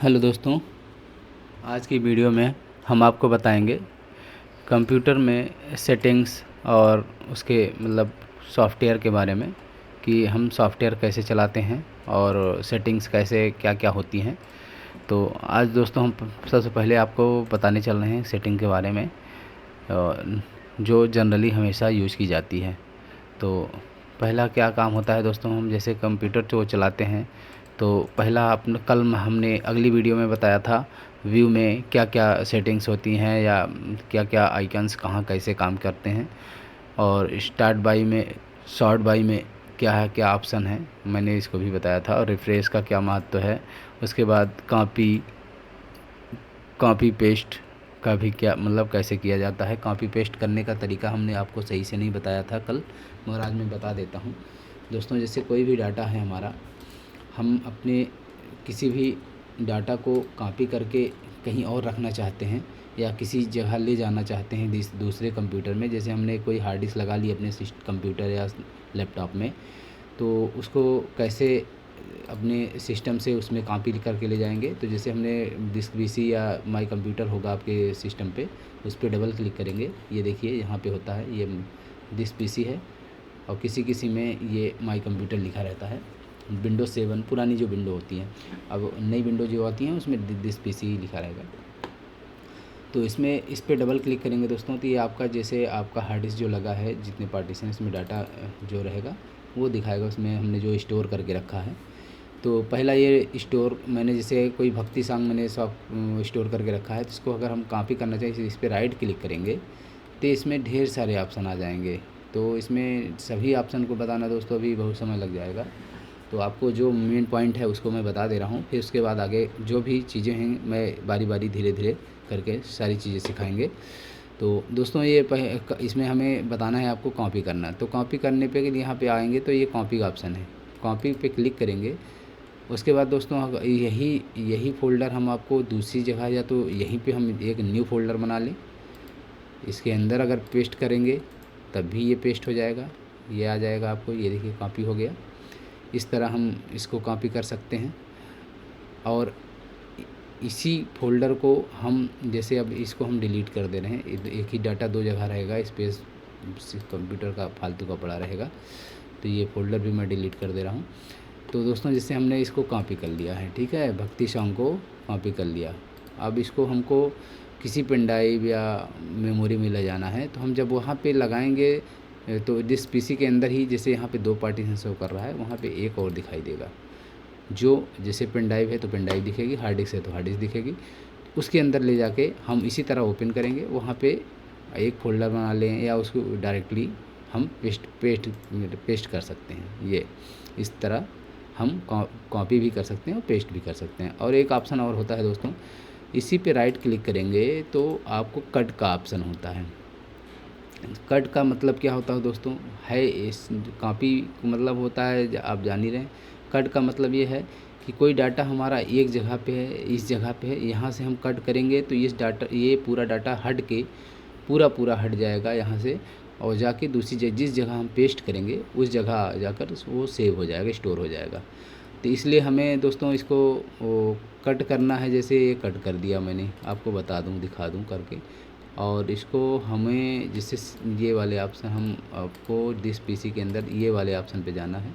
Hello दोस्तों, आज की वीडियो में हम आपको बताएंगे कंप्यूटर में सेटिंग्स और उसके सॉफ्टवेयर के बारे में कि हम सॉफ्टवेयर कैसे चलाते हैं और सेटिंग्स कैसे क्या क्या होती हैं। तो आज दोस्तों हम सबसे पहले आपको बताने चल रहे हैं सेटिंग के बारे में जो जनरली हमेशा यूज़ की जाती है। तो पहला क्या काम होता है दोस्तों, हम जैसे कंप्यूटर जो चलाते हैं तो पहला अपने हमने अगली वीडियो में बताया था व्यू में क्या क्या सेटिंग्स होती हैं या क्या क्या आइकन्स कहाँ कैसे काम करते हैं, और स्टार्ट बाई में शॉर्ट बाई में क्या है क्या ऑप्शन है मैंने इसको भी बताया था, और रिफ्रेश का क्या महत्व है। उसके बाद कॉपी पेस्ट का भी क्या कैसे किया जाता है। कॉपी पेस्ट करने का तरीका हमने आपको सही से नहीं बताया था कल, मगर आज मैं बता देता हूँ दोस्तों। जैसे कोई भी डाटा है हमारा, हम अपने किसी भी डाटा को कॉपी करके कहीं और रखना चाहते हैं या किसी जगह ले जाना चाहते हैं दूसरे कंप्यूटर में। जैसे हमने कोई हार्ड डिस्क लगा ली अपने कंप्यूटर या लैपटॉप में, तो उसको कैसे अपने सिस्टम से उसमें कॉपी करके ले जाएंगे। तो जैसे हमने डिस्क पीसी या माई कंप्यूटर होगा आपके सिस्टम पे, उस पर डबल क्लिक करेंगे। ये देखिए यहाँ पे होता है, ये डिस्क पीसी है और किसी किसी में ये माई कंप्यूटर लिखा रहता है। विंडो 7 पुरानी जो विंडो होती हैं, अब नई विंडो जो आती हैं उसमें डिस्क पीसी लिखा रहेगा। तो इसमें इस पर डबल क्लिक करेंगे दोस्तों, तो ये आपका जैसे आपका हार्ड डिस्क जो लगा है, जितने पार्टीशन इसमें डाटा जो रहेगा वो दिखाएगा, उसमें हमने जो स्टोर करके रखा है। तो पहला ये स्टोर मैंने जैसे कोई भक्ति सॉन्ग मैंने सब स्टोर करके रखा है, तो इसको अगर हम कॉपी करना चाहिए इस पर राइट क्लिक करेंगे तो इसमें ढेर सारे ऑप्शन आ जाएंगे। तो इसमें सभी ऑप्शन को बताना दोस्तों अभी बहुत समय लग जाएगा, तो आपको जो मेन पॉइंट है उसको मैं बता दे रहा हूँ। फिर उसके बाद आगे जो भी चीज़ें हैं मैं बारी बारी धीरे धीरे करके सारी चीज़ें सिखाएंगे। तो दोस्तों ये इसमें हमें बताना है आपको कॉपी करना। तो कॉपी करने पे यहाँ पे आएंगे तो ये कॉपी का ऑप्शन है, कॉपी पे क्लिक करेंगे। उसके बाद दोस्तों यही फ़ोल्डर हम आपको दूसरी जगह या तो यहीं पे हम एक न्यू फ़ोल्डर बना लें, इसके अंदर अगर पेस्ट करेंगे तब भी ये पेस्ट हो जाएगा, ये आ जाएगा आपको। ये देखिए कॉपी हो गया। इस तरह हम इसको कॉपी कर सकते हैं और इसी फोल्डर को हम जैसे अब इसको हम डिलीट कर दे रहे हैं। एक ही डाटा दो जगह रहेगा, स्पेस कंप्यूटर का फालतू का पड़ा रहेगा, तो ये फ़ोल्डर भी मैं डिलीट कर दे रहा हूँ। तो दोस्तों जैसे हमने इसको कॉपी कर लिया है, ठीक है, भक्ति सॉन्ग को कॉपी कर लिया। अब इसको हमको किसी पेन ड्राइव या मेमोरी में ले जाना है, तो हम जब वहाँ पे लगाएंगे तो जिस पीसी के अंदर ही जैसे यहाँ पे 2 पार्टीशन शो कर रहा है, वहाँ पे एक और दिखाई देगा। जो जैसे पेन ड्राइव है तो पेन ड्राइव दिखेगी, हार्ड डिस्क है तो हार्ड डिस्क दिखेगी। उसके अंदर ले जाके हम इसी तरह ओपन करेंगे, वहाँ पे एक फ़ोल्डर बना लें या उसको डायरेक्टली हम पेस्ट कर सकते हैं। ये इस तरह हम कॉपी भी कर सकते हैं और पेस्ट भी कर सकते हैं। और एक ऑप्शन और होता है दोस्तों, इसी पे राइट क्लिक करेंगे तो आपको कट का ऑप्शन होता है। कट का मतलब क्या होता है दोस्तों, है इस कॉपी मतलब होता है, आप जान ही रहे हैं। कट का मतलब ये है कि कोई डाटा हमारा एक जगह पे है, इस जगह पे है, यहाँ से हम कट करेंगे तो ये पूरा डाटा हट के पूरा हट जाएगा यहाँ से, और जाके दूसरी जिस जगह हम पेस्ट करेंगे उस जगह जाकर वो सेव हो जाएगा, स्टोर हो जाएगा। तो इसलिए हमें दोस्तों इसको कट करना है। जैसे ये कट कर दिया मैंने, आपको बता दूं दिखा दूं करके। और इसको हमें जैसे ये वाले ऑप्शन, हम आपको दिस पीसी के अंदर ये वाले ऑप्शन पे जाना है।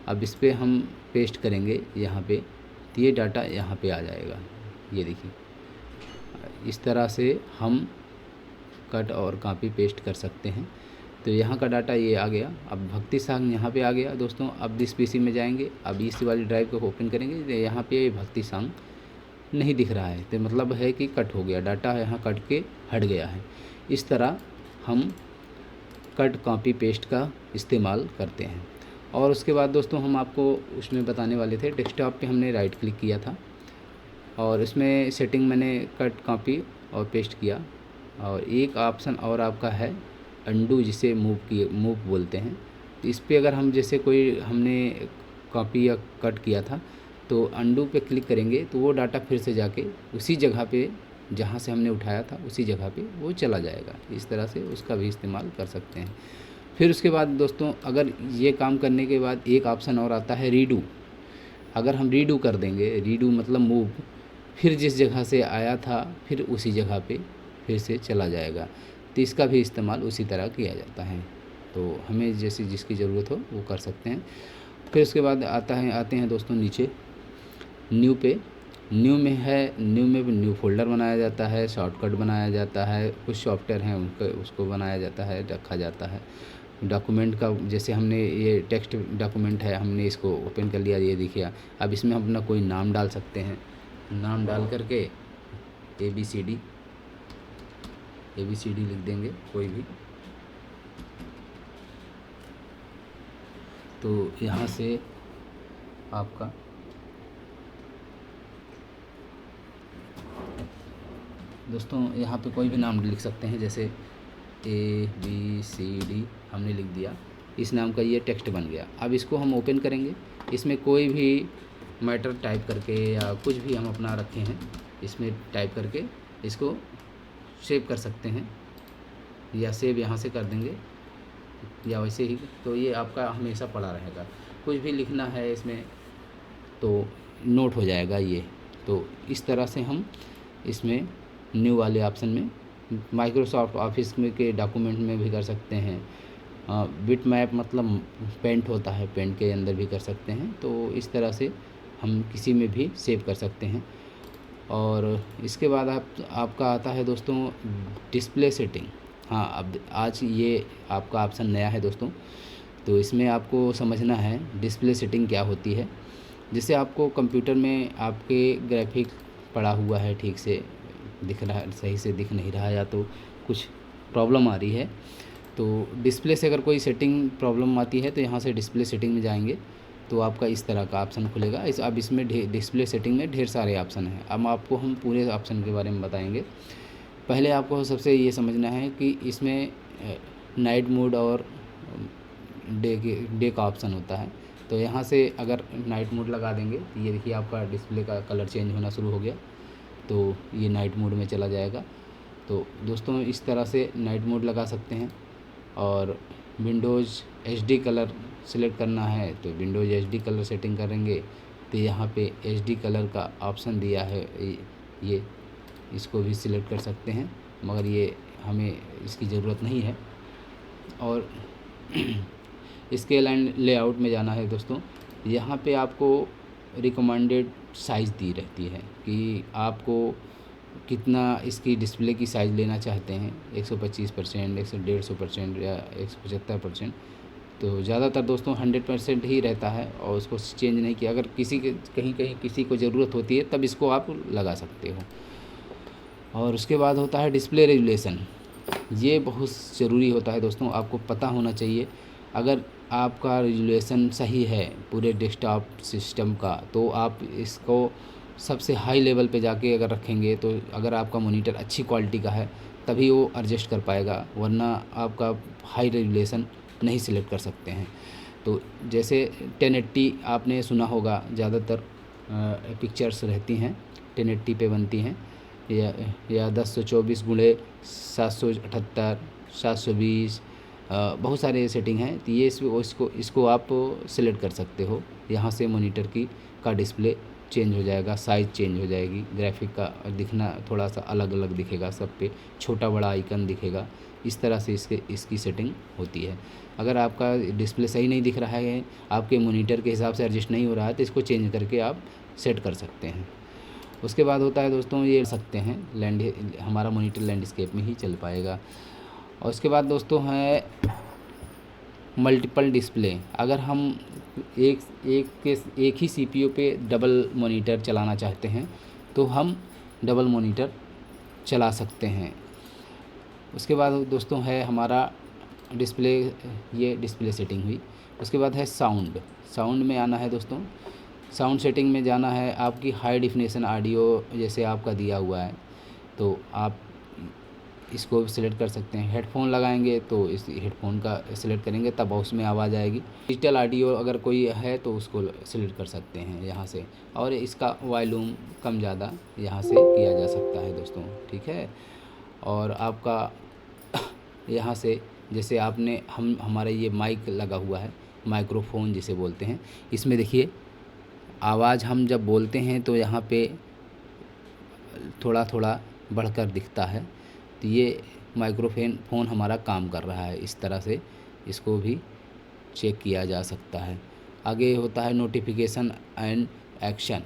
अब इस पर हम पेस्ट करेंगे यहाँ पे, तो ये डाटा यहाँ पे आ जाएगा। ये देखिए इस तरह से हम कट और कॉपी पेस्ट कर सकते हैं। तो यहाँ का डाटा ये आ गया। अब भक्ति सॉन्ग यहाँ पे आ गया दोस्तों। अब दिस पीसी में जाएंगे, अब इस वाली ड्राइव को ओपन करेंगे तो यहाँ पे भक्ति सॉन्ग नहीं दिख रहा है, तो मतलब है कि कट हो गया डाटा, यहाँ कट के हट गया है। इस तरह हम कट कॉपी पेस्ट का इस्तेमाल करते हैं। और उसके बाद दोस्तों हम आपको उसमें बताने वाले थे, डेस्कटॉप पे हमने राइट क्लिक किया था और इसमें सेटिंग मैंने कट कॉपी और पेस्ट किया। और एक ऑप्शन और आपका है अंडू, जिसे मूव बोलते हैं। तो इस पर अगर हम जैसे कोई हमने कॉपी या कट किया था तो अंडू पे क्लिक करेंगे तो वो डाटा फिर से जाके उसी जगह पे जहाँ से हमने उठाया था उसी जगह पे वो चला जाएगा। इस तरह से उसका भी इस्तेमाल कर सकते हैं। फिर उसके बाद दोस्तों अगर ये काम करने के बाद एक ऑप्शन और आता है रीडू। अगर हम रीडू कर देंगे, रीडू मतलब मूव, फिर जिस जगह से आया था फिर उसी जगह पे फिर से चला जाएगा। तो इसका भी इस्तेमाल उसी तरह किया जाता है। तो हमें जैसी जिसकी ज़रूरत हो वो कर सकते हैं। फिर उसके बाद आते हैं दोस्तों नीचे न्यू पे। न्यू में है, न्यू में न्यू फ़ोल्डर बनाया जाता है, शॉर्टकट बनाया जाता है, कुछ सॉफ्टवेयर हैं उनको उसको बनाया जाता है, रखा जाता है। डॉक्यूमेंट का जैसे हमने ये टेक्स्ट डॉक्यूमेंट है, हमने इसको ओपन कर लिया, ये देखिए। अब इसमें हम अपना कोई नाम डाल सकते हैं। नाम डाल करके ABCD लिख देंगे कोई भी। तो यहाँ से आपका दोस्तों यहाँ पे कोई भी नाम लिख सकते हैं, जैसे ABCD हमने लिख दिया, इस नाम का ये टेक्स्ट बन गया। अब इसको हम ओपन करेंगे, इसमें कोई भी मैटर टाइप करके या कुछ भी हम अपना रखे हैं इसमें टाइप करके इसको सेव कर सकते हैं, या सेव यहाँ से कर देंगे या वैसे ही। तो ये आपका हमेशा पड़ा रहेगा, कुछ भी लिखना है इसमें तो नोट हो जाएगा ये। तो इस तरह से हम इसमें न्यू वाले ऑप्शन में माइक्रोसॉफ्ट ऑफिस में के डॉक्यूमेंट में भी कर सकते हैं। बिट मैप मतलब पेंट होता है, पेंट के अंदर भी कर सकते हैं। तो इस तरह से हम किसी में भी सेव कर सकते हैं। और इसके बाद आपका आता है दोस्तों डिस्प्ले सेटिंग। हाँ, अब आज ये आपका ऑप्शन नया है दोस्तों, तो इसमें आपको समझना है डिस्प्ले सेटिंग क्या होती है। जैसे आपको कंप्यूटर में आपके ग्राफिक पड़ा हुआ है, ठीक से दिख रहा है, सही से दिख नहीं रहा, या तो कुछ प्रॉब्लम आ रही है, तो डिस्प्ले से अगर कोई सेटिंग प्रॉब्लम आती है तो यहाँ से डिस्प्ले सेटिंग में जाएंगे तो आपका इस तरह का ऑप्शन खुलेगा। अब इसमें डिस्प्ले सेटिंग में ढेर सारे ऑप्शन हैं। अब आपको हम पूरे ऑप्शन के बारे में बताएंगे। पहले आपको सबसे ये समझना है कि इसमें नाइट मोड और डे का ऑप्शन होता है। तो यहाँ से अगर नाइट मोड लगा देंगे तो ये देखिए आपका डिस्प्ले का कलर चेंज होना शुरू हो गया, तो ये नाइट मोड में चला जाएगा। तो दोस्तों इस तरह से नाइट मोड लगा सकते हैं। और विंडोज़ HD कलर सेलेक्ट करना है तो विंडोज़ HD कलर सेटिंग करेंगे तो यहाँ पे HD कलर का ऑप्शन दिया है, ये इसको भी सिलेक्ट कर सकते हैं, मगर ये हमें इसकी ज़रूरत नहीं है। और इसके लाइन लेआउट में जाना है दोस्तों, यहाँ पे आपको रिकमेंडेड साइज़ दी रहती है कि आपको कितना इसकी डिस्प्ले की साइज़ लेना चाहते हैं, 125%, 150% या 175%। तो ज़्यादातर दोस्तों 100% ही रहता है और उसको चेंज नहीं किया। अगर कहीं किसी को ज़रूरत होती है तब इसको आप लगा सकते हो। और उसके बाद होता है डिस्प्ले रेजुलेशन। ये बहुत ज़रूरी होता है दोस्तों, आपको पता होना चाहिए। अगर आपका रेजुलेशन सही है पूरे डेस्कटॉप सिस्टम का, तो आप इसको सबसे हाई लेवल पे जाके अगर रखेंगे, तो अगर आपका मॉनिटर अच्छी क्वालिटी का है तभी वो एडजस्ट कर पाएगा, वरना आपका हाई रेजुलेशन नहीं सिलेक्ट कर सकते हैं। तो जैसे 1080 आपने सुना होगा, ज़्यादातर पिक्चर्स रहती हैं 1080 पे बनती हैं, या 1024x778, 720, बहुत सारे सेटिंग हैं। तो ये इसको आप सिलेक्ट कर सकते हो। यहाँ से मॉनिटर का डिस्प्ले चेंज हो जाएगा, साइज़ चेंज हो जाएगी, ग्राफिक का दिखना थोड़ा सा अलग अलग दिखेगा, सब पे छोटा बड़ा आइकन दिखेगा। इस तरह से इसकी सेटिंग होती है। अगर आपका डिस्प्ले सही नहीं दिख रहा है, आपके मॉनिटर के हिसाब से एडजस्ट नहीं हो रहा है, तो इसको चेंज करके आप सेट कर सकते हैं। उसके बाद होता है दोस्तों ये सकते हैं हमारा मॉनिटर लैंडस्केप में ही चल पाएगा। और उसके बाद दोस्तों है मल्टीपल डिस्प्ले। अगर हम एक ही CPU पे डबल मॉनिटर चलाना चाहते हैं तो हम डबल मॉनिटर चला सकते हैं। उसके बाद दोस्तों है हमारा डिस्प्ले, ये डिस्प्ले सेटिंग हुई। उसके बाद है साउंड में आना है दोस्तों। साउंड सेटिंग में जाना है, आपकी हाई डेफिनेशन ऑडियो जैसे आपका दिया हुआ है तो आप इसको सिलेक्ट कर सकते हैं। हेडफोन लगाएंगे तो इस हेडफोन का सिलेक्ट करेंगे तब उसमें आवाज़ आएगी। डिजिटल ऑडियो अगर कोई है तो उसको सिलेक्ट कर सकते हैं यहाँ से। और इसका वॉल्यूम कम ज़्यादा यहाँ से किया जा सकता है दोस्तों, ठीक है। और आपका यहाँ से जैसे आपने हमारा ये माइक लगा हुआ है, माइक्रोफोन जिसे बोलते हैं, इसमें देखिए आवाज़ हम जब बोलते हैं तो यहाँ पे थोड़ा थोड़ा बढ़कर दिखता है। तो ये फ़ोन हमारा काम कर रहा है। इस तरह से इसको भी चेक किया जा सकता है। आगे होता है नोटिफिकेशन एंड एक्शन।